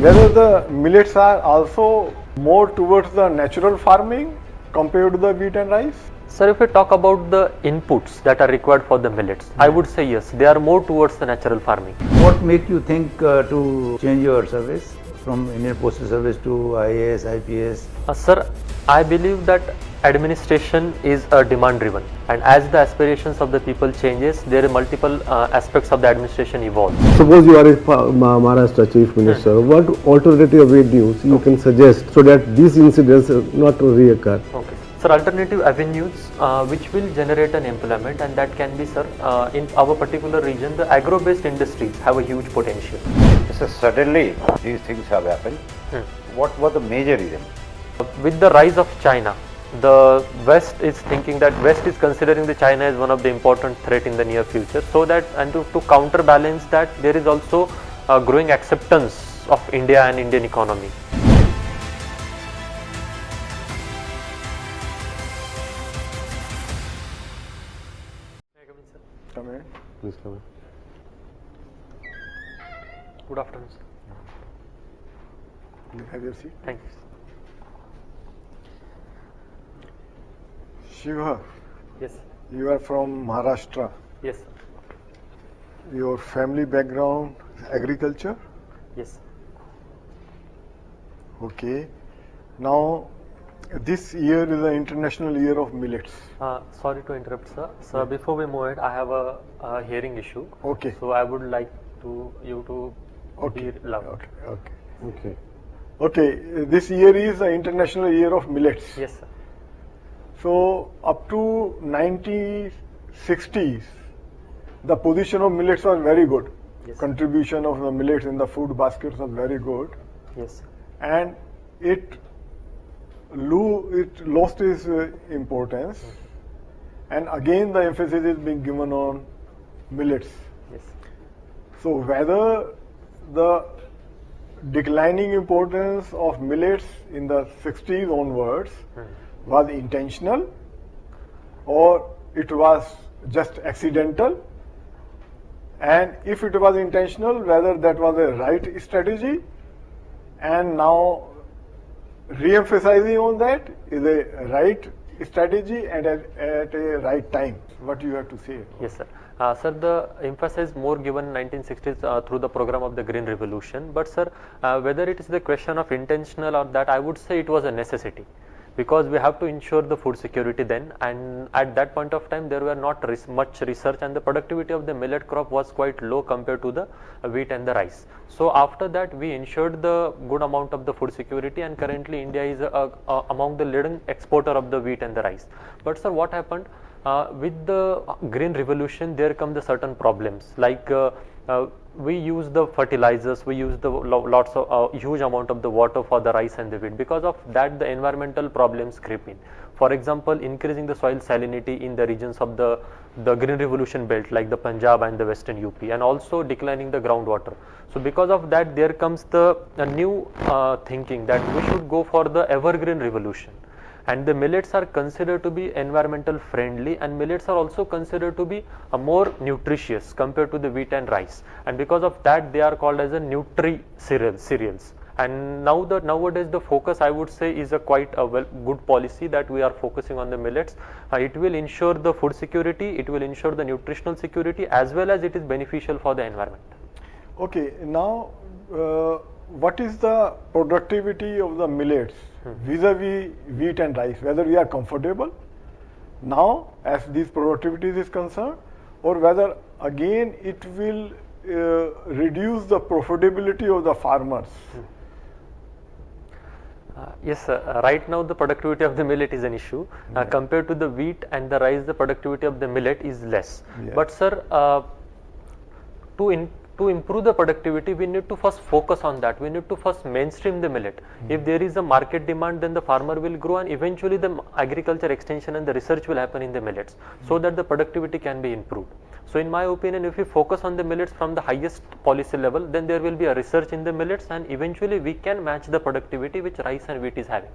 Whether the millets are also more towards the natural farming compared to the wheat and rice? Sir, if we talk about the inputs that are required for the millets, I would say yes, they are more towards the natural farming. What make you think to change your service from Indian Postal Service to IAS, IPS? Sir, I believe that administration is demand driven, and as the aspirations of the people changes, there are multiple aspects of the administration evolve. Suppose you are a Maharashtra Chief Minister, what alternative avenues you can suggest so that these incidents not reoccur? Okay. Sir, alternative avenues which will generate an employment, and that can be, sir, in our particular region, the agro-based industries have a huge potential. So suddenly these things have happened. What were the major reasons? With the rise of China, the West is thinking that West is considering the China as one of the important threat in the near future. So that, and to counterbalance that, there is also a growing acceptance of India and Indian economy. Come in. Please come in. Good afternoon, sir. Have your seat. Thank you. Shiva, Yes. you are from Maharashtra. Yes, sir. Your family background, agriculture? Yes. Okay. Now, this year is the International Year of Millets. Sorry to interrupt, sir. Sir, before we move ahead, I have a hearing issue. Okay. So I would like you to Okay. be loud. Okay. Okay. Okay. Okay. This year is the International Year of Millets. Yes, sir. So, up to 1960s, the position of millets was very good. Yes. Contribution of the millets in the food baskets was very good. Yes. And it lost its importance, and again the emphasis is being given on millets. Yes. So whether the declining importance of millets in the 60s onwards was intentional or it was just accidental, and if it was intentional, whether that was a right strategy, and now re-emphasizing on that is a right strategy and at a right time. What you have to say? Yes, sir. Sir, the emphasis more given in 1960s through the program of the Green Revolution. But sir, whether it is the question of intentional or that, I would say it was a necessity, because we have to ensure the food security then, and at that point of time there were not much research, and the productivity of the millet crop was quite low compared to the wheat and the rice. So after that we ensured the good amount of the food security, and currently India is among the leading exporter of the wheat and the rice. But sir, what happened with the Green Revolution, there come the certain problems, like we use the fertilizers, we use the lots of huge amount of the water for the rice and the wheat. Because of that, the environmental problems creep in. For example, increasing the soil salinity in the regions of the Green Revolution belt, like the Punjab and the Western UP, and also declining the groundwater. So because of that, there comes the new thinking that we should go for the evergreen revolution. And the millets are considered to be environmental friendly, and millets are also considered to be more nutritious compared to the wheat and rice, and because of that they are called as a nutri cereals. And nowadays the focus, I would say, is a quite a good policy that we are focusing on the millets. It will ensure the food security, it will ensure the nutritional security, as well as it is beneficial for the environment. Okay, now what is the productivity of the millets vis-a-vis wheat and rice, whether we are comfortable now as these productivities is concerned, or whether again it will reduce the profitability of the farmers? Yes, sir. Right now the productivity of the millet is an issue. Compared to the wheat and the rice, the productivity of the millet is less. Yeah. But sir, to improve the productivity, we need to first focus on that. We need to first mainstream the millet. If there is a market demand, then the farmer will grow, and eventually the agriculture extension and the research will happen in the millets, so that the productivity can be improved. So in my opinion, if we focus on the millets from the highest policy level, then there will be a research in the millets, and eventually we can match the productivity which rice and wheat is having.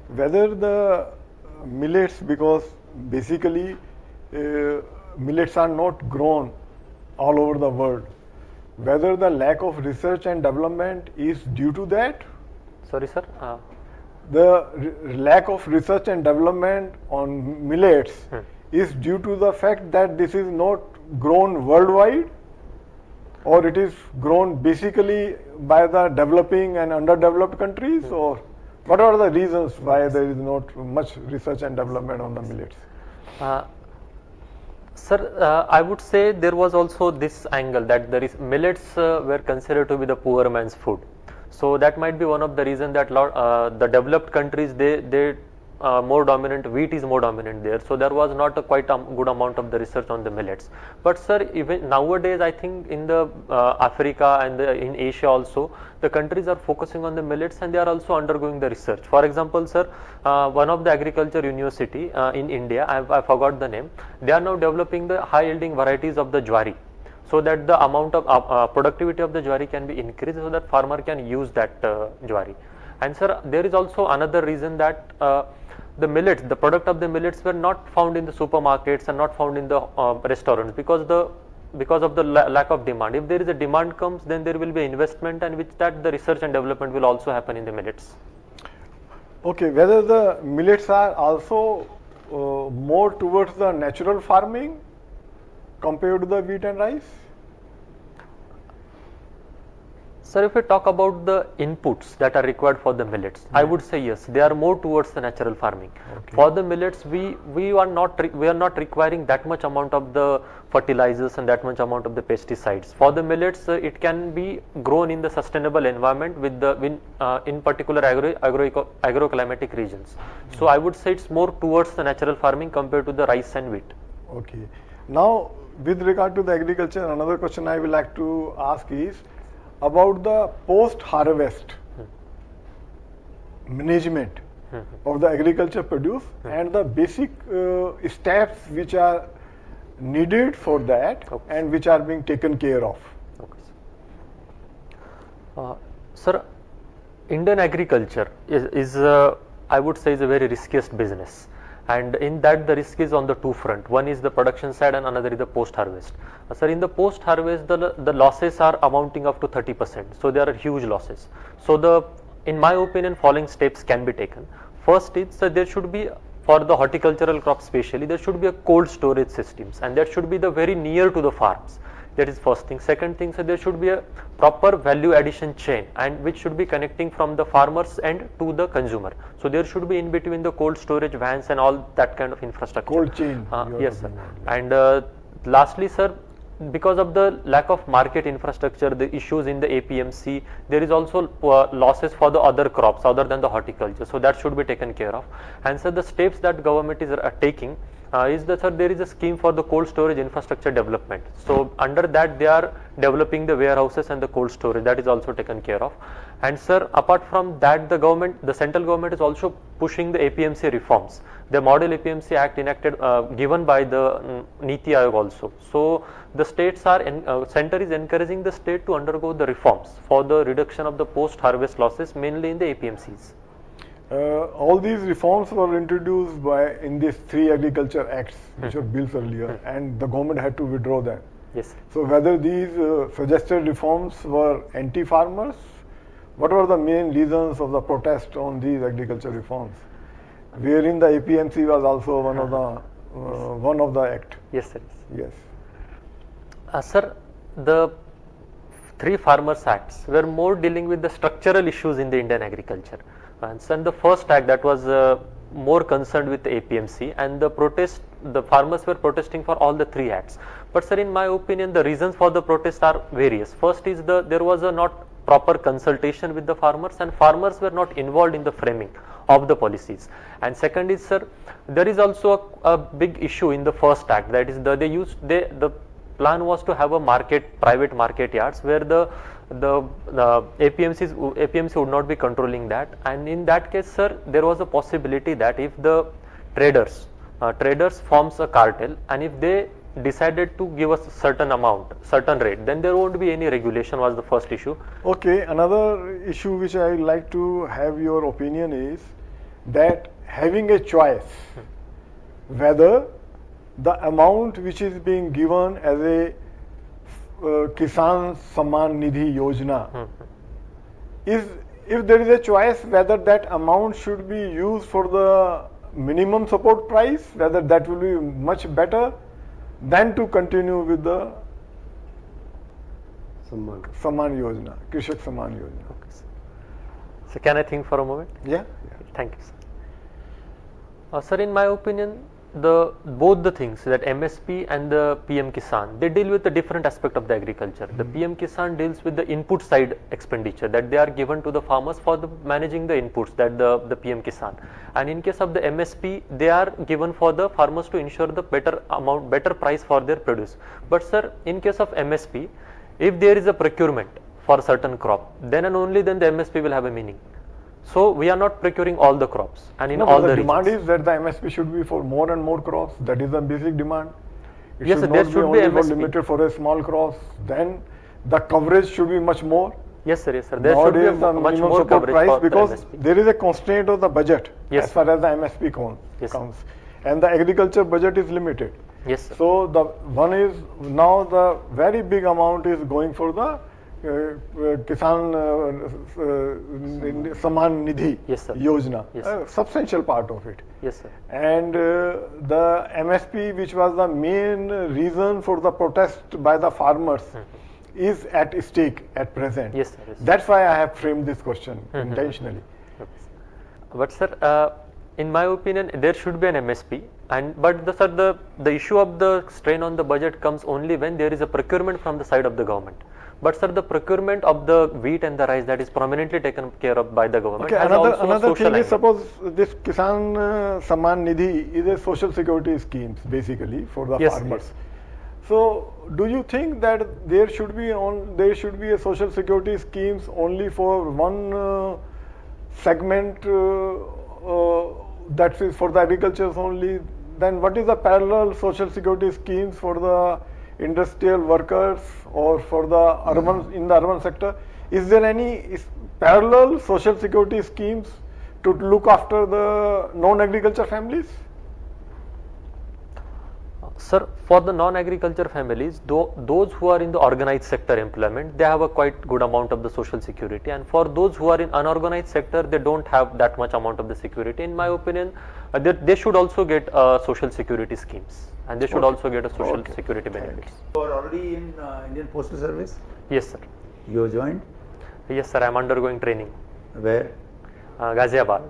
Whether the millets, because basically millets are not grown all over the world. whether the lack of research and development is due to that. Sorry, sir. The lack of research and development on millets is due to the fact that this is not grown worldwide, or it is grown basically by the developing and underdeveloped countries, or what are the reasons why there is not much research and development on the millets? Sir, I would say there was also this angle that there is millets were considered to be the poor man's food. So that might be one of the reasons that the developed countries, they more dominant, wheat is more dominant there. So there was not a quite good amount of the research on the millets. But sir, even nowadays, I think in the Africa and in Asia also, the countries are focusing on the millets and they are also undergoing the research. For example, sir, one of the agriculture university in India, I forgot the name, they are now developing the high yielding varieties of the jwari, so that the amount of productivity of the jwari can be increased, so that farmer can use that jwari. And sir, there is also another reason that the millets, the product of the millets were not found in the supermarkets and not found in the restaurants because of the lack of demand. If there is a demand comes, then there will be investment, and with that the research and development will also happen in the millets. Okay, whether the millets are also more towards the natural farming compared to the wheat and rice? Sir, if we talk about the inputs that are required for the millets, I would say yes, they are more towards the natural farming. Okay. For the millets, we are not requiring that much amount of the fertilizers and that much amount of the pesticides. For the millets, it can be grown in the sustainable environment with the in particular agroclimatic regions. So I would say it's more towards the natural farming compared to the rice and wheat. Okay. Now, with regard to the agriculture, another question I would like to ask is about the post-harvest management of the agriculture produce and the basic steps which are needed for that and which are being taken care of. Okay. Sir, Indian agriculture is I would say is a very riskiest business. And in that the risk is on the two front. One is the production side and another is the post-harvest. Sir, in the post-harvest, the losses are amounting up to 30%. So there are huge losses. So in my opinion, following steps can be taken. First is there should be, for the horticultural crops especially, there should be a cold storage systems, and that should be the very near to the farms. That is first thing. Second thing, so there should be a proper value addition chain, and which should be connecting from the farmers end to the consumer. So there should be in between the cold storage vans and all that kind of infrastructure. Cold chain. Yes, sir. And lastly, sir, because of the lack of market infrastructure, the issues in the APMC, there is also losses for the other crops other than the horticulture. So that should be taken care of. And so the steps that government is taking is that, sir, there is a scheme for the cold storage infrastructure development. So under that they are developing the warehouses and the cold storage, that is also taken care of. And sir, apart from that, the central government is also pushing the APMC reforms. The Model APMC Act enacted, given by the Niti Aayog also. So the states center is encouraging the state to undergo the reforms for the reduction of the post-harvest losses, mainly in the APMCs. All these reforms were introduced in these 3 agriculture acts which were bills earlier, and the government had to withdraw them. Yes. So whether these suggested reforms were anti-farmers, what were the main reasons of the protest on these agriculture reforms, wherein the APMC was also one of the act? Yes, sir. Yes. Sir, the 3 Farmers Acts were more dealing with the structural issues in the Indian agriculture. And so the first act that was more concerned with the APMC, and the farmers were protesting for all the 3 acts. But sir, in my opinion, the reasons for the protest are various. First is there was a not proper consultation with the farmers, and farmers were not involved in the framing of the policies. And second is, sir, there is also a big issue in the first act, that is the plan was to have a private market yards where the APMC would not be controlling that, and in that case, sir, there was a possibility that if the traders forms a cartel, and if they decided to give us a certain rate, then there won't be any regulation, was the first issue. Okay, another issue which I would like to have your opinion is that having a choice whether the amount which is being given as a Kisan Samman Nidhi Yojana is, if there is a choice whether that amount should be used for the minimum support price, whether that will be much better than to continue with the Samman. Samman Yojana, Krishak Samman Yojana. Okay, sir. So can I think for a moment? Yeah. Thank you, sir. Sir, in my opinion, both the things, that MSP and the PM Kisan, they deal with a different aspect of the agriculture. The PM Kisan deals with the input side expenditure that they are given to the farmers for managing the inputs, that the PM Kisan. And in case of the MSP, they are given for the farmers to ensure the better price for their produce. But sir, in case of MSP, if there is a procurement for a certain crop, then and only then the MSP will have a meaning. So we are not procuring all the crops and in all the demand regions. is that the MSP should be for more and more crops. That is the basic demand. It Yes, should sir, there not should be be only for MSP. limited for a small crops. Then the coverage should be much more. Yes, sir. Yes, sir. There should be Nowadays, the much minimum more support coverage price, for the because MSP. there is a constraint of the budget Yes, as far as the MSP Yes, counts, and the agriculture budget is limited. Yes, sir. So the one is now the very big amount is going for the Kisan Samman Nidhi Yes, sir. Yojana, Yes, a substantial part of it. Yes, sir. And the MSP, which was the main reason for the protest by the farmers, is at stake at present. Yes, sir. Yes, sir. That's why I have framed this question intentionally. But sir, in my opinion, there should be an MSP, but the issue of the strain on the budget comes only when there is a procurement from the side of the government. But sir, the procurement of the wheat and the rice, that is prominently taken care of by the government. Okay, has also a another social thing is, angle. suppose this Kisan Samman Nidhi is a social security scheme basically for the Yes, farmers. yes. So, do you think that there should be a social security schemes only for one segment that is for the agriculture only? Then what is the parallel social security schemes for the industrial workers or for the urban sector? Is there any parallel social security schemes to look after the non-agriculture families? Sir, for the non-agriculture families, those who are in the organized sector employment, they have a quite good amount of the social security, and for those who are in unorganized sector, they don't have that much amount of the security. In my opinion, they should also get social security schemes, and they should also get a social security benefits. You are already in Indian Postal Service? Yes, sir. You have joined? Yes, sir. I am undergoing training. Where? Ghaziabad.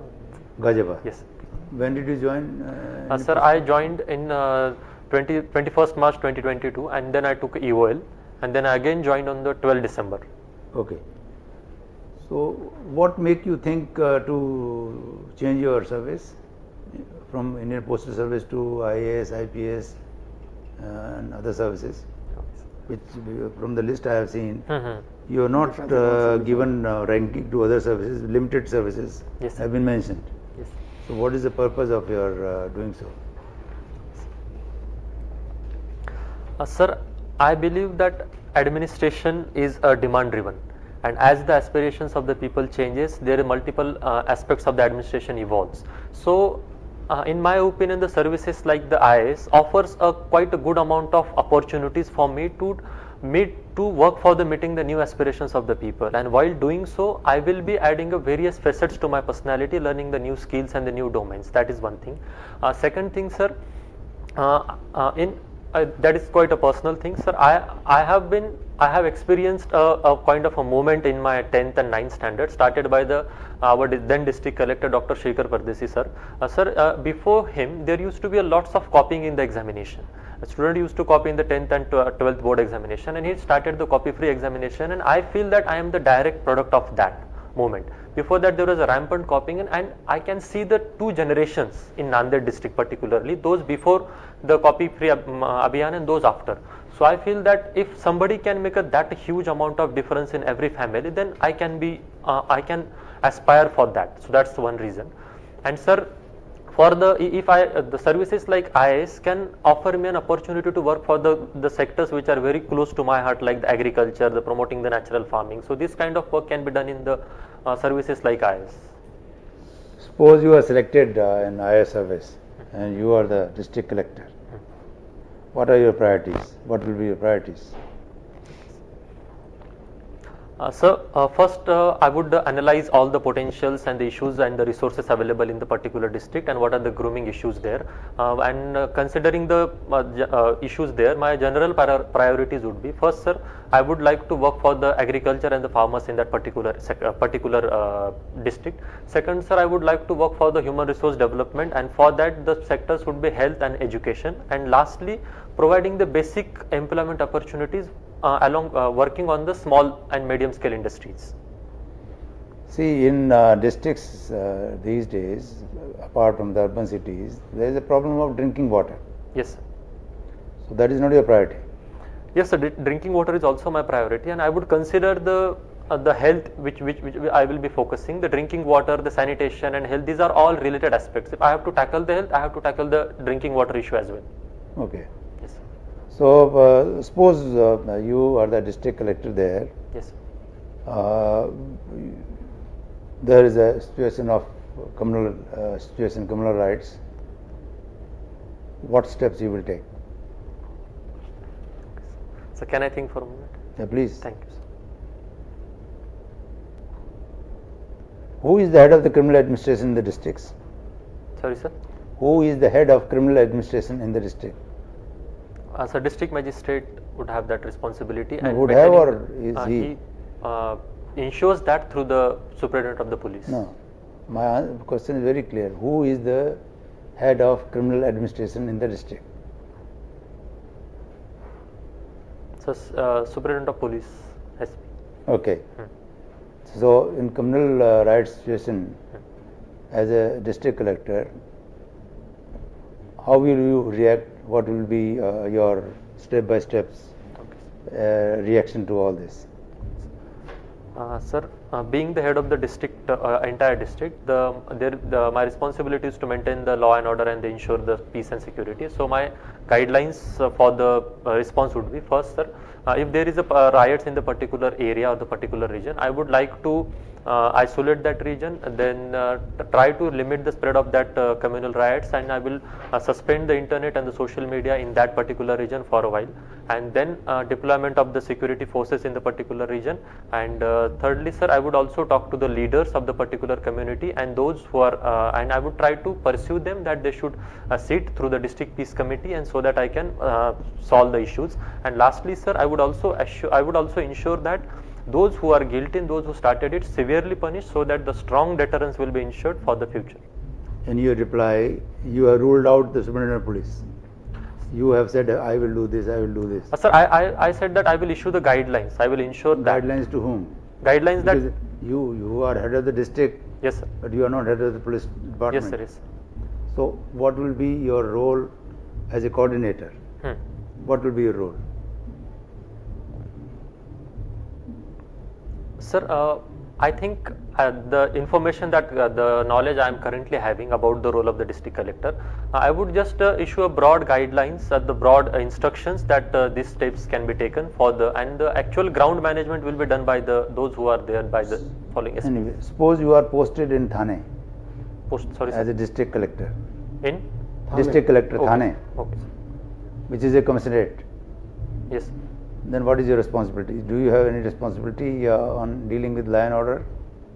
Ghaziabad. Yes. When did you join? Sir, I joined in 21st March 2022, and then I took EOL, and then I again joined on the 12th December. Okay. So, what make you think to change your service from Indian Postal Service to IAS, IPS and other services? Which from the list I have seen, you are not given ranking to other services, limited services Yes, sir. have been mentioned. Yes. So, what is the purpose of your doing so? Sir, I believe that administration is demand driven, and as the aspirations of the people changes, there are multiple aspects of the administration evolves. So, in my opinion, the services like the IAS offers quite a good amount of opportunities for me to work for meeting the new aspirations of the people, and while doing so, I will be adding various facets to my personality, learning the new skills and the new domains. That is one thing. Second thing, sir, that is quite a personal thing, sir. I have experienced a kind of a moment in my 10th and 9th standard, started by our then district collector, Dr. Shekhar Pardesi, sir. Sir, before him, there used to be lots of copying in the examination. A student used to copy in the 10th and 12th board examination, and he started the copy-free examination, and I feel that I am the direct product of that moment. Before that, there was a rampant copying, and I can see the two generations in Nanded district particularly, those before the copy-free abhiyan and those after. So I feel that if somebody can make that huge amount of difference in every family, then I can aspire for that. So that's one reason. And sir, for the services like IAS can offer me an opportunity to work for the sectors which are very close to my heart, like the agriculture, the promoting the natural farming. So this kind of work can be done in the services like IAS. Suppose you are selected in IAS service and you are the district collector. What are your priorities? What will be your priorities? First I would analyze all the potentials and the issues and the resources available in the particular district and what are the grooming issues there. Considering the issues there, my general priorities would be, first sir, I would like to work for the agriculture and the farmers in that particular district. Second sir, I would like to work for the human resource development, and for that the sectors would be health and education, and lastly providing the basic employment opportunities working on the small and medium scale industries. See, in districts these days, apart from the urban cities, there is a problem of drinking water. Yes sir. So that is not your priority. Yes sir, drinking water is also my priority, and I would consider the health which I will be focusing. The drinking water, the sanitation and health, these are all related aspects. If I have to tackle the health, I have to tackle the drinking water issue as well. Okay. Yes sir. So suppose you are the district collector there. Yes sir. There is a situation of communal rights. What steps you will take? So can I think for a moment? Yeah, please. Thank you sir. Who is the head of the criminal administration in the districts? Sorry sir. Who is the head of criminal administration in the district? As a district magistrate would have that responsibility. No, and would have, maintaining or is he ensures that through the superintendent of the police. No. My question is very clear. Who is the head of criminal administration in the district? So superintendent of police, SP. Okay. So in criminal rights situation, as a district collector, how will you react? What will be your step-by-step reaction to all this? Sir, being the head of the district, entire district, my responsibility is to maintain the law and order and ensure the peace and security. So my guidelines for the response would be, first sir, if there is a riots in the particular area or the particular region, I would like to isolate that region, then try to limit the spread of that communal riots, and I will suspend the internet and the social media in that particular region for a while, and then deployment of the security forces in the particular region. And thirdly sir, I would also talk to the leaders of the particular community and those who are and I would try to pursue them that they should sit through the district peace committee, and so that I can solve the issues. And lastly sir, I would also ensure that those who are guilty and those who started it severely punished, so that the strong deterrence will be ensured for the future. In your reply, you have ruled out the superintendent of police. You have said, I will do this, I will do this. Sir, I said that I will issue the guidelines. I will ensure that. Guidelines to whom? Guidelines Because that. you are head of the district. Yes sir. But you are not head of the police department. Yes sir. Yes. So what will be your role as a coordinator? What will be your role? Sir, I think the information that the knowledge I am currently having about the role of the district collector, I would just issue a broad guidelines, the broad instructions that these steps can be taken for and the actual ground management will be done by those who are there by the following. Anyway, suppose you are posted in Thane Sorry, as sir. a district collector. In? District collector, Okay. Thane, Okay. which is a commissionerate. Yes. Then what is your responsibility? Do you have any responsibility on dealing with law and order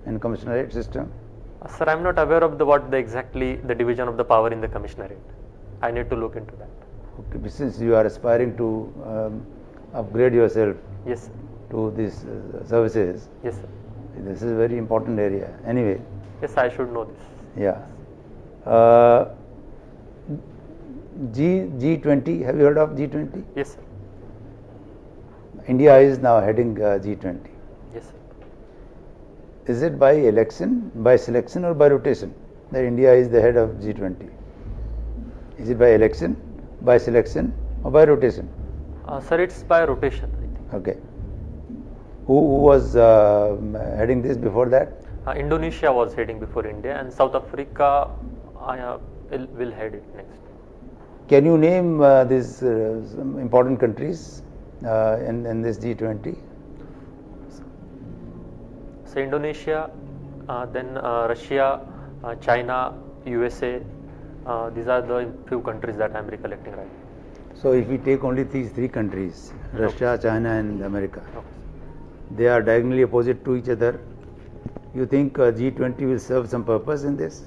in commissionerate system? Sir, I am not aware of what exactly the division of the power in the commissionerate. I need to look into that. Okay, but since you are aspiring to upgrade yourself Yes, sir. to these services, Yes, sir. this is a very important area. Anyway, Yes, I should know this. yeah. G20, have you heard of G20? Yes, sir. India is now heading G20. Yes, sir. Is it by election, by selection, or by rotation that India is the head of G20? Is it by election, by selection, or by rotation? Sir, it's by rotation, I think. Okay. Who was heading this before that? Indonesia was heading before India, and South Africa will head it next. Can you name these some important countries in this G20? So Indonesia, then Russia, China, USA, these are the few countries that I am recollecting right now. So if we take only these three countries, Russia, China and America, Okay. they are diagonally opposite to each other. You think G20 will serve some purpose in this?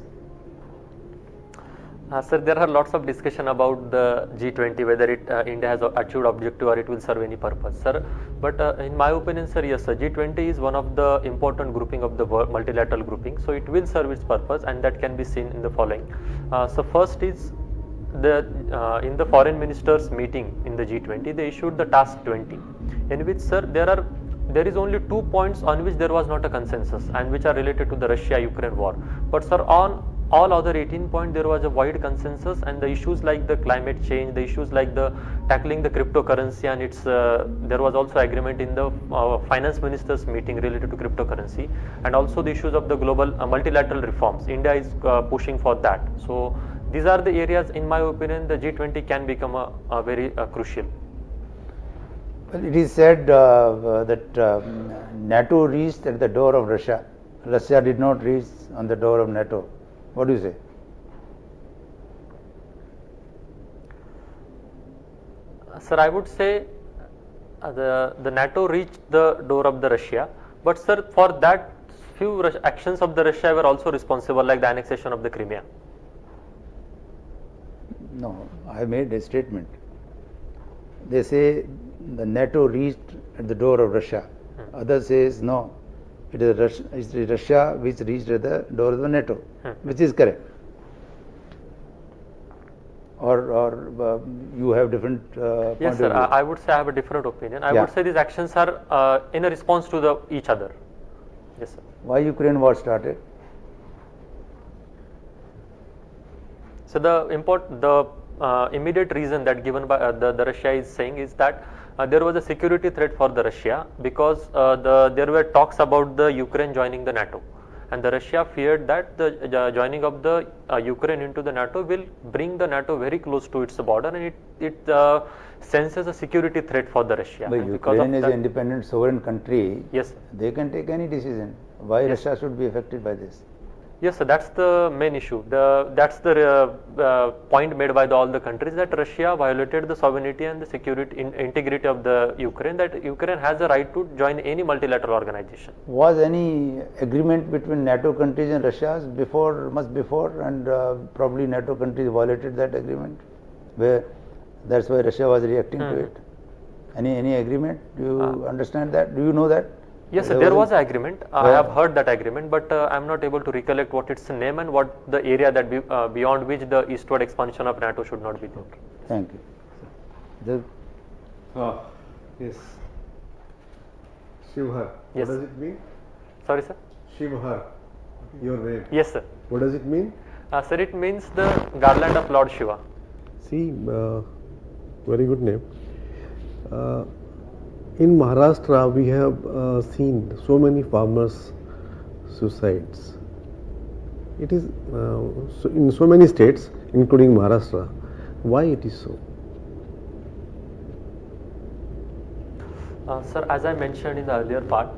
Sir, there are lots of discussion about the G20, whether India has achieved objective or it will serve any purpose, sir. But in my opinion, sir, yes, sir, G20 is one of the important grouping of the world, multilateral grouping. So it will serve its purpose, and that can be seen in the following. So first is in the foreign ministers meeting in the G20, they issued the task 20, in which, sir, there is only 2 points on which there was not a consensus, and which are related to the Russia-Ukraine war. But, sir, on all other 18 points there was a wide consensus, and the issues like the climate change, the issues like the tackling the cryptocurrency, and its there was also agreement in the finance ministers meeting related to cryptocurrency, and also the issues of the global multilateral reforms. India is pushing for that. So these are the areas, in my opinion, the G20 can become a very crucial. Well, it is said that NATO reached at the door of Russia. Russia did not reach on the door of NATO. What do you say? Sir, I would say the NATO reached the door of the Russia, but, sir, for that few actions of the Russia were also responsible, like the annexation of the Crimea. No, I made a statement. They say the NATO reached at the door of Russia. Others says no, it is Russia which reached at the door of the NATO, which is correct. Or you have different Yes, sir. I would say I have a different opinion. I would say these actions are in a response to each other. Yes, sir. Why Ukraine war started? So the immediate reason that given by the Russia is saying is that there was a security threat for the Russia, because there were talks about the Ukraine joining the NATO, and the Russia feared that the joining of the Ukraine into the NATO will bring the NATO very close to its border, and it senses a security threat for the Russia. But Ukraine is an independent sovereign country. Yes, sir. They can take any decision. Why Russia should be affected by this? Yes, sir, that's the main issue. That's the point made by all the countries, that Russia violated the sovereignty and the security integrity of the Ukraine, that Ukraine has a right to join any multilateral organization. Was any agreement between NATO countries and Russia much before, and probably NATO countries violated that agreement, where that's why Russia was reacting to it? Any agreement? Do you understand that? Do you know that? Yes, sir, there was an agreement. I have heard that agreement, but I am not able to recollect what its name and what the area that beyond which the eastward expansion of NATO should not be there. Okay. Thank you. Yes. Shivhar. Yes. What does it mean? Sorry, sir? Shivhar. Your name. Yes, sir. What does it mean? Sir, it means the garland of Lord Shiva. See, very good name. In Maharashtra, we have seen so many farmers' suicides. It is in so many states, including Maharashtra. Why it is so? Sir, as I mentioned in the earlier part,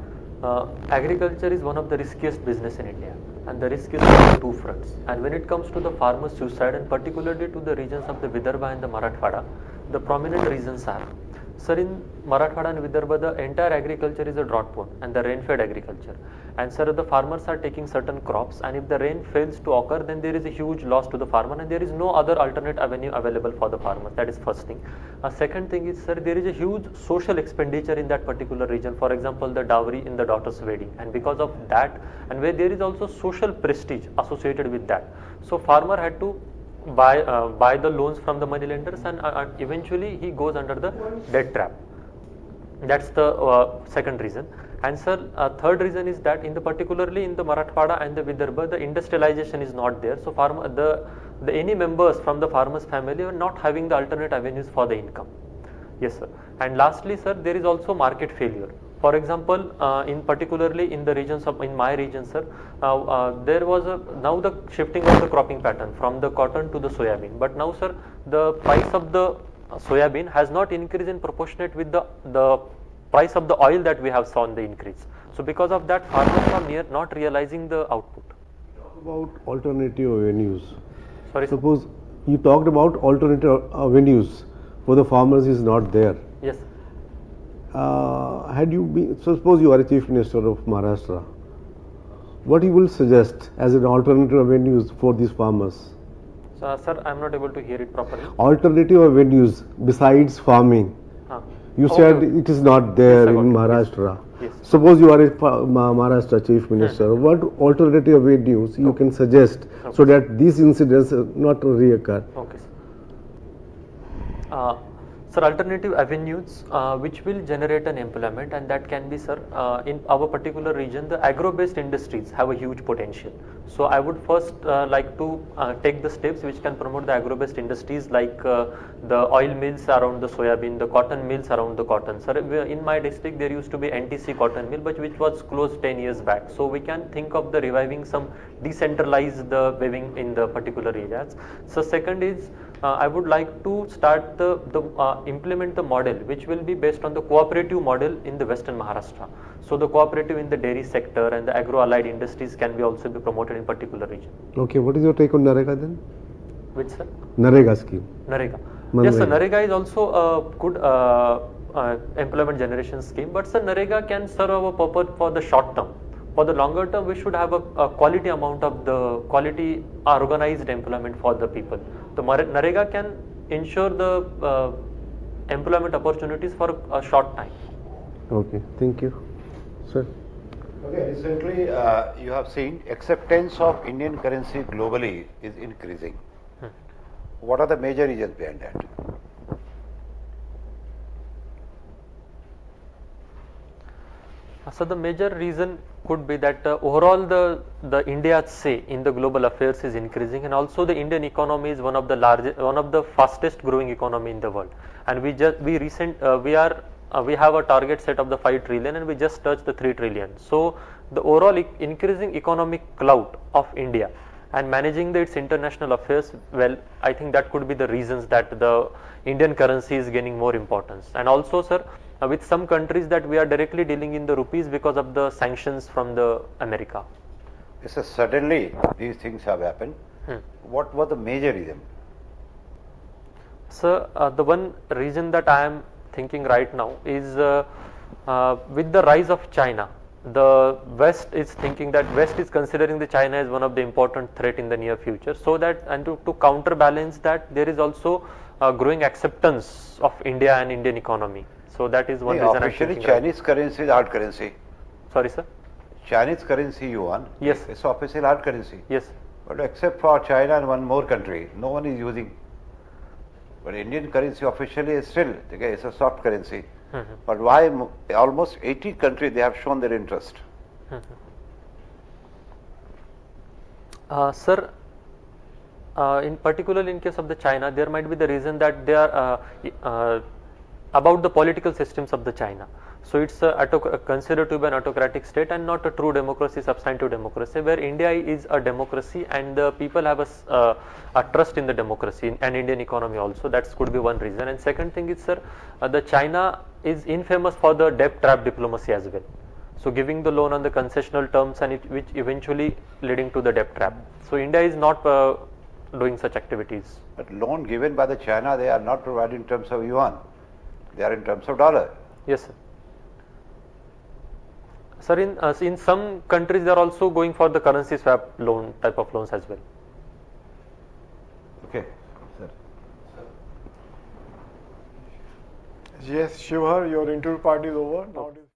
agriculture is one of the riskiest business in India, and the risk is on two fronts. And when it comes to the farmers' suicide, and particularly to the regions of the Vidarbha and the Marathwada, the prominent reasons are, sir, in Marathwada and Vidarbha, the entire agriculture is a drought prone and the rain-fed agriculture. And, sir, the farmers are taking certain crops, and if the rain fails to occur, then there is a huge loss to the farmer, and there is no other alternate avenue available for the farmers. That is first thing. Second thing is, sir, there is a huge social expenditure in that particular region. For example, the dowry in the daughter's wedding, and because of that, and where there is also social prestige associated with that. So farmer had to buy the loans from the money lenders, and eventually he goes under the debt trap. That's the second reason. And, sir, third reason is that particularly in the Marathwada and the Vidarbha, the industrialization is not there. So any members from the farmers' family are not having the alternate avenues for the income. Yes, sir. And lastly, sir, there is also market failure. For example, particularly in the regions in my region, sir, there was now the shifting of the cropping pattern from the cotton to the soybean. But now, sir, the price of the soybean has not increased in proportionate with the price of the oil that we have seen the increase. So because of that, farmers are not realizing the output. Talk about alternative avenues. Sorry, sir? Suppose you talked about alternative avenues for the farmers is not there. Yes. had you been, suppose you are a Chief Minister of Maharashtra, what you will suggest as an alternative avenues for these farmers? So, sir, I am not able to hear it properly. Alternative avenues besides farming. Huh. You Okay, said okay. it is not there Yes, I got in it. Maharashtra. Yes. Suppose you are a Maharashtra Chief Minister. What alternative avenues you can suggest so that these incidents not reoccur? Okay, sir. Sir, alternative avenues which will generate an employment, and that can be, sir, in our particular region, the agro-based industries have a huge potential. So I would first like to take the steps which can promote the agro-based industries, like the oil mills around the soybean, the cotton mills around the cotton. Sir, in my district there used to be NTC cotton mill, but which was closed 10 years back. So we can think of the reviving some decentralized the weaving in the particular areas. So second is I would like to start implement the model which will be based on the cooperative model in the Western Maharashtra. So the cooperative in the dairy sector and the agro-allied industries can be also be promoted in particular region. Okay, what is your take on Narega then? Which, sir? Narega scheme. Narega. Manrega. Yes, sir. Narega is also a good employment generation scheme, but sir, Narega can serve our purpose for the short term. For the longer term, we should have a quality amount of the quality organized employment for the people. The Narega can ensure the employment opportunities for a short time. Okay, thank you. Sir. Okay, recently you have seen acceptance of Indian currency globally is increasing. What are the major reasons behind that? So the major reason could be that overall the India's say in the global affairs is increasing, and also the Indian economy is one of the fastest growing economy in the world, and we have a target set of the 5 trillion and we just touched the 3 trillion. So the overall increasing economic clout of India and managing its international affairs well, I think that could be the reasons that the Indian currency is gaining more importance. And also, sir, with some countries that we are directly dealing in the rupees because of the sanctions from the America. Yes, sir, suddenly these things have happened. What was the major reason? So the one reason that I am thinking right now is with the rise of China, the West is thinking that West is considering the China as one of the important threat in the near future. So that, and to counterbalance that, there is also growing acceptance of India and Indian economy. So that is one reason I am officially thinking. Chinese currency is hard currency. Sorry, sir. Chinese currency yuan. Yes. It's official hard currency. Yes. But except for China and one more country, no one is using. But Indian currency officially is still, okay, it's a soft currency. But why almost 80 countries they have shown their interest? Sir, in particularly in case of the China, there might be the reason that they are about the political systems of the China. So it's considered to be an autocratic state and not a true democracy, substantive democracy, where India is a democracy and the people have a trust in the democracy and Indian economy also. That could be one reason. And second thing is, sir, the China is infamous for the debt trap diplomacy as well. So giving the loan on the concessional terms and which eventually leading to the debt trap. So India is not doing such activities. But loan given by the China, they are not provided in terms of yuan. They are in terms of dollar. Yes, sir. Sir, in some countries they are also going for the currency swap loan type of loans as well. Okay, sir. Yes, Shivhar, your interview part is over. Now it is